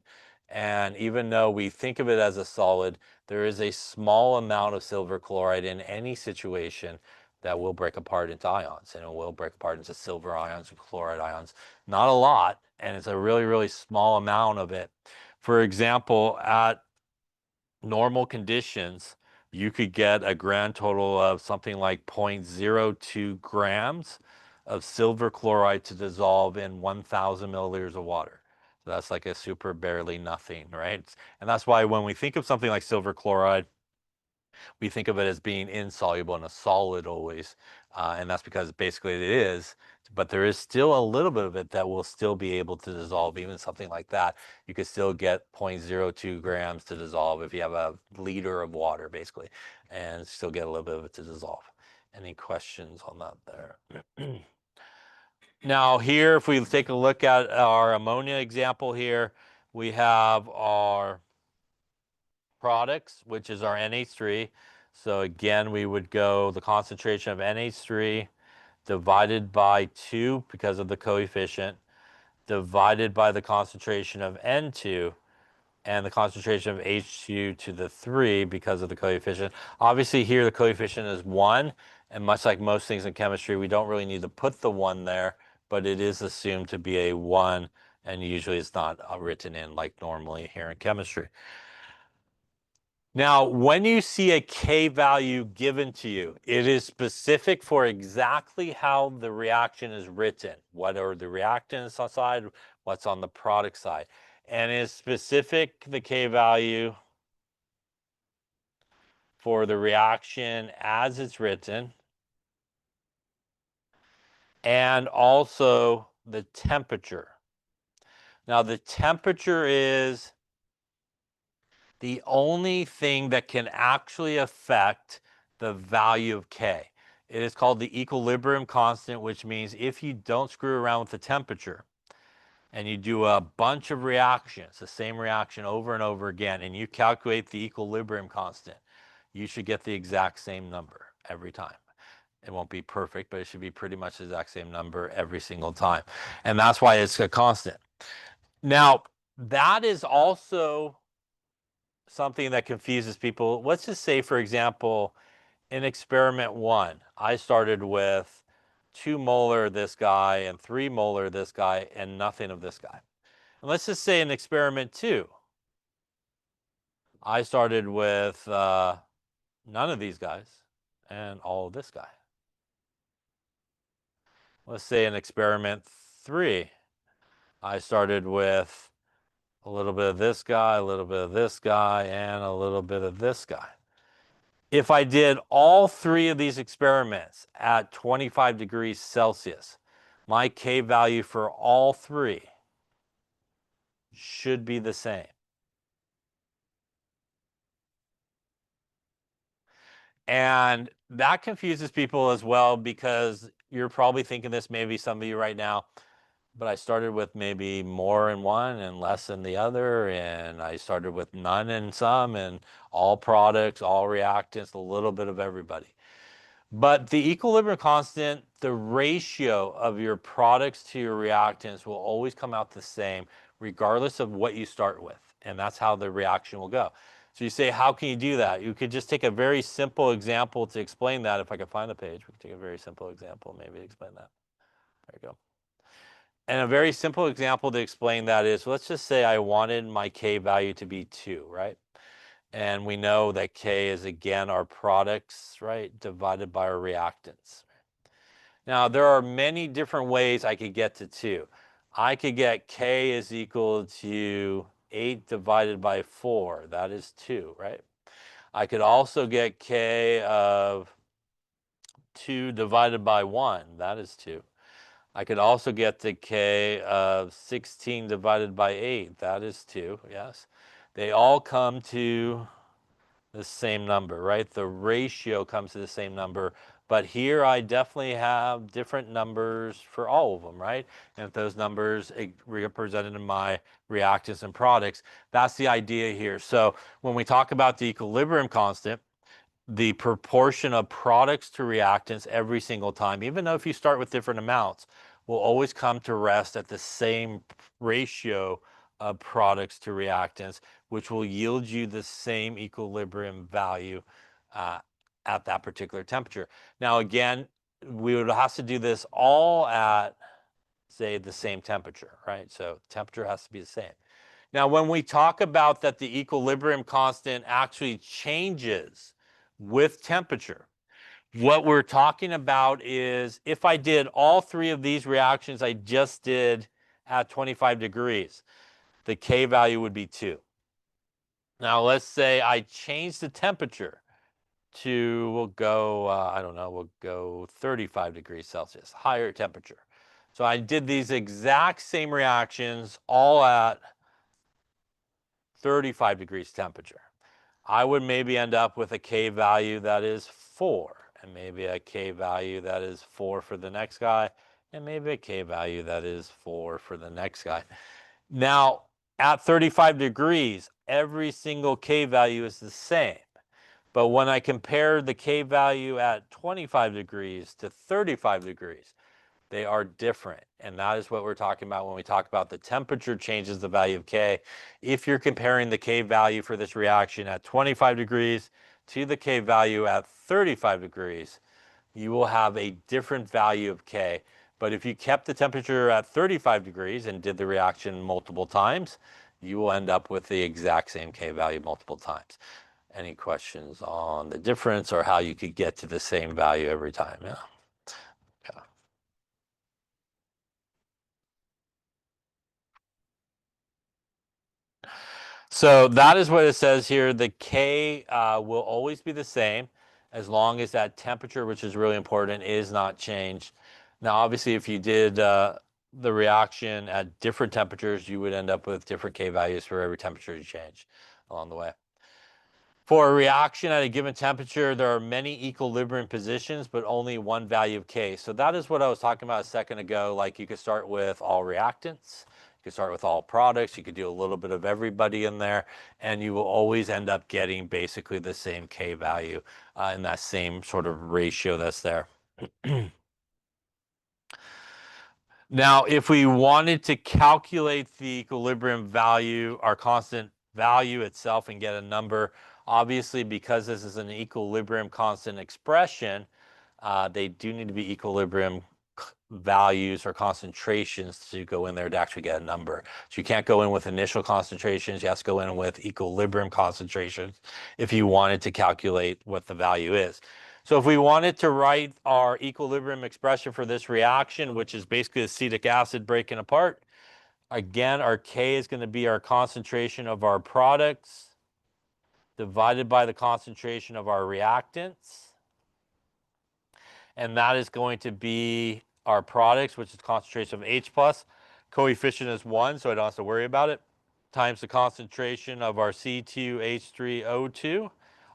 And even though we think of it as a solid, there is a small amount of silver chloride in any situation that will break apart into ions, and it will break apart into silver ions and chloride ions. Not a lot, and it's a really, really small amount of it. For example, at normal conditions, you could get a grand total of something like 0.02 grams of silver chloride to dissolve in 1,000 milliliters of water. So that's like a super barely nothing, right? And that's why when we think of something like silver chloride, we think of it as being insoluble in a solid always. And that's because basically it is, but there is still a little bit of it that will still be able to dissolve. Even something like that, you could still get 0.02 grams to dissolve if you have a liter of water, basically, and still get a little bit of it to dissolve. Any questions on that there? Now here, if we take a look at our ammonia example here, we have our products, which is our NH3. So again, we would go the concentration of NH3 divided by 2 because of the coefficient, divided by the concentration of N2, and the concentration of H2 to the 3 because of the coefficient. Obviously here the coefficient is 1, and much like most things in chemistry, we don't really need to put the 1 there, but it is assumed to be a 1, and usually it's not written in like normally here in chemistry. Now, when you see a K value given to you, it is specific for exactly how the reaction is written. What are the reactants side, what's on the product side. And is specific, the K value, for the reaction as it's written, and also the temperature. Now, the temperature is the only thing that can actually affect the value of K. It is called the equilibrium constant, which means if you don't screw around with the temperature and you do a bunch of reactions, the same reaction over and over again, and you calculate the equilibrium constant, you should get the exact same number every time. It won't be perfect, but it should be pretty much the exact same number every single time. And that's why it's a constant. Now, that is also something that confuses people. Let's just say, for example, in experiment 1, I started with 2 molar this guy and 3 molar this guy and nothing of this guy. And let's just say in experiment 2, I started with none of these guys and all of this guy. Let's say in experiment 3, I started with a little bit of this guy, a little bit of this guy, and a little bit of this guy. If I did all 3 of these experiments at 25 degrees Celsius, my K value for all 3 should be the same. And that confuses people as well, because you're probably thinking this, maybe some of you right now, but I started with maybe more in one and less in the other, and I started with none in some, and all products, all reactants, a little bit of everybody. But the equilibrium constant, the ratio of your products to your reactants, will always come out the same regardless of what you start with. And that's how the reaction will go. So you say, how can you do that? You could just take a very simple example to explain that. If I could find the page, we could take a very simple example, maybe explain that. There you go. And a very simple example to explain that is, let's just say I wanted my K value to be 2, right? And we know that K is, again, our products, right, divided by our reactants. Now, there are many different ways I could get to 2. I could get K is equal to 8 divided by 4. That is 2, right? I could also get K of 2 divided by 1. That is 2. I could also get the K of 16 divided by 8. That is 2, yes. They all come to the same number, right? The ratio comes to the same number, but here I definitely have different numbers for all of them, right? And if those numbers represented in my reactants and products, that's the idea here. So when we talk about the equilibrium constant, the proportion of products to reactants every single time, even though if you start with different amounts, will always come to rest at the same ratio of products to reactants, which will yield you the same equilibrium value at that particular temperature. Now, again, we would have to do this all at, say, the same temperature, right? So temperature has to be the same. Now, when we talk about that the equilibrium constant actually changes with temperature, what we're talking about is if I did all three of these reactions I just did at 25 degrees, the K value would be 2. Now, let's say I change the temperature to, we'll go, I don't know, we'll go 35 degrees Celsius, higher temperature. So I did these exact same reactions all at 35 degrees temperature. I would maybe end up with a K value that is 4, and maybe a K value that is 4 for the next guy, and maybe a K value that is 4 for the next guy. Now, at 35 degrees, every single K value is the same. But when I compare the K value at 25 degrees to 35 degrees, they are different. And that is what we're talking about when we talk about the temperature changes the value of K. If you're comparing the K value for this reaction at 25 degrees to the K value at 35 degrees, you will have a different value of K. But if you kept the temperature at 35 degrees and did the reaction multiple times, you will end up with the exact same K value multiple times. Any questions on the difference or how you could get to the same value every time? Yeah. So that is what it says here. The K will always be the same as long as that temperature, which is really important, is not changed. Now, obviously, if you did the reaction at different temperatures, you would end up with different K values for every temperature you change along the way. For a reaction at a given temperature, there are many equilibrium positions, but only one value of K. So that is what I was talking about a second ago. Like you could start with all reactants, you could start with all products, you could do a little bit of everybody in there, and you will always end up getting basically the same K value in that same sort of ratio that's there. Now, if we wanted to calculate the equilibrium value, our constant value itself, and get a number, obviously, because this is an equilibrium constant expression, they do need to be equilibrium values or concentrations to go in there to actually get a number. So you can't go in with initial concentrations. You have to go in with equilibrium concentrations if you wanted to calculate what the value is. So if we wanted to write our equilibrium expression for this reaction, which is basically acetic acid breaking apart, again, our K is going to be our concentration of our products divided by the concentration of our reactants. And that is going to be our products, which is concentration of H plus. Coefficient is 1, so I don't have to worry about it, times the concentration of our C2H3O2,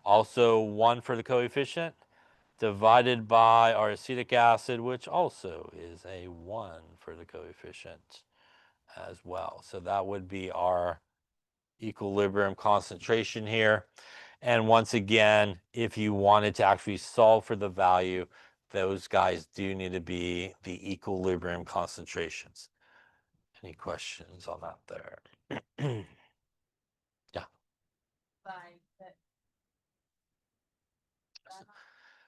also 1 for the coefficient, divided by our acetic acid, which also is a 1 for the coefficient as well. So that would be our equilibrium concentration here. And once again, if you wanted to actually solve for the value, those guys do need to be the equilibrium concentrations. Any questions on that there? Yeah.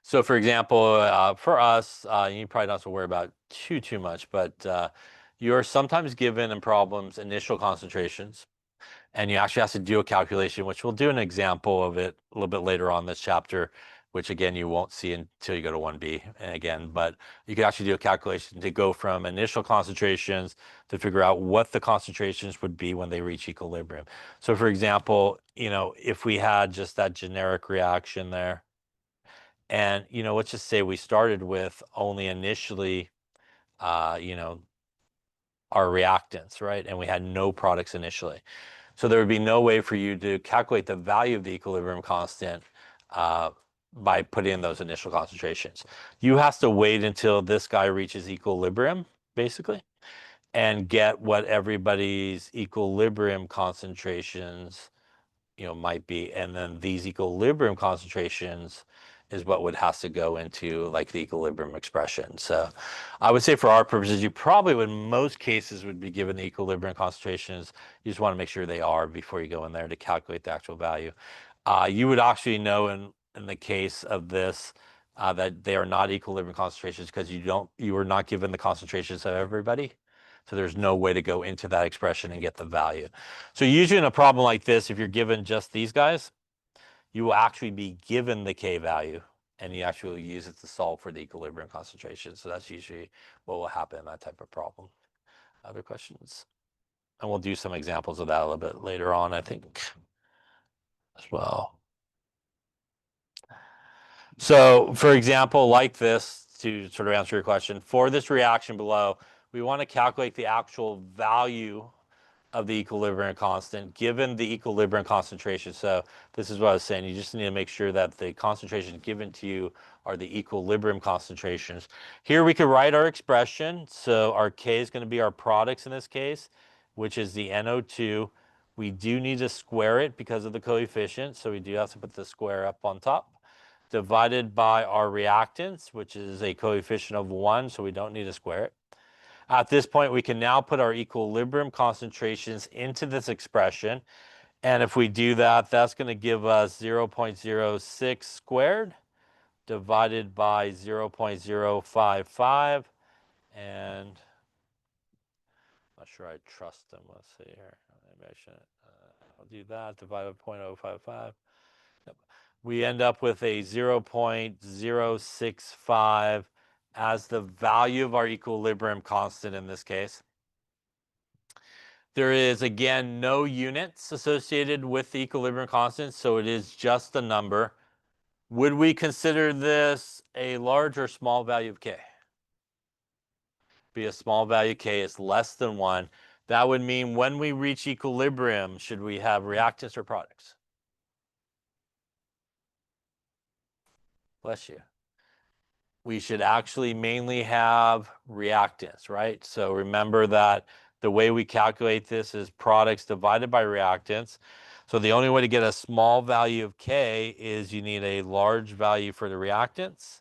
So for example, for us, you probably don't have to worry about too much, but you're sometimes given in problems initial concentrations, and you actually have to do a calculation, which we'll do an example of it a little bit later on this chapter, which again, you won't see until you go to 1B again, but you can actually do a calculation to go from initial concentrations to figure out what the concentrations would be when they reach equilibrium. So for example, if we had just that generic reaction there, and let's just say we started with only initially you know, our reactants, right? And we had no products initially. So there would be no way for you to calculate the value of the equilibrium constant by putting in those initial concentrations. You have to wait until this guy reaches equilibrium, basically, and get what everybody's equilibrium concentrations, might be. And then these equilibrium concentrations is what would has to go into like the equilibrium expression. So I would say for our purposes, you probably would, in most cases, would be given the equilibrium concentrations. You just want to make sure they are before you go in there to calculate the actual value. You would actually know in the case of this that they are not equilibrium concentrations because you were not given the concentrations of everybody. So there's no way to go into that expression and get the value. So usually in a problem like this, if you're given just these guys, you will actually be given the K value and you actually use it to solve for the equilibrium concentration. So that's usually what will happen in that type of problem. Other questions? And we'll do some examples of that a little bit later on, I think, as well. So for example, like this, to sort of answer your question, for this reaction below, we want to calculate the actual value of the equilibrium constant given the equilibrium concentration. So this is what I was saying. You just need to make sure that the concentrations given to you are the equilibrium concentrations. Here we could write our expression. So our K is going to be our products in this case, which is the NO2. We do need to square it because of the coefficient. So we do have to put the square up on top. Divided by our reactants, which is a coefficient of 1, so we don't need to square it. At this point, we can now put our equilibrium concentrations into this expression. And if we do that, that's going to give us 0.06 squared divided by 0.055. And I'm not sure I trust them. Let's see here. Maybe I shouldn't. I'll do that. Divided by 0.055. Yep. We end up with a 0.065 as the value of our equilibrium constant in this case. There is, again, no units associated with the equilibrium constant, so it is just a number. Would we consider this a large or small value of K? Be a small value K is less than 1. That would mean when we reach equilibrium, should we have reactants or products? Bless you. We should actually mainly have reactants, right? So remember that the way we calculate this is products divided by reactants. So the only way to get a small value of K is you need a large value for the reactants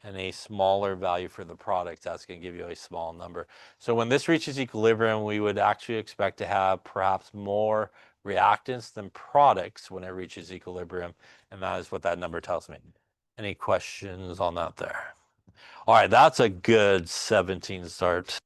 and a smaller value for the products. That's going to give you a small number. So when this reaches equilibrium, we would actually expect to have perhaps more reactants than products when it reaches equilibrium. And that is what that number tells me. Any questions on that there? All right, that's a good 17 start.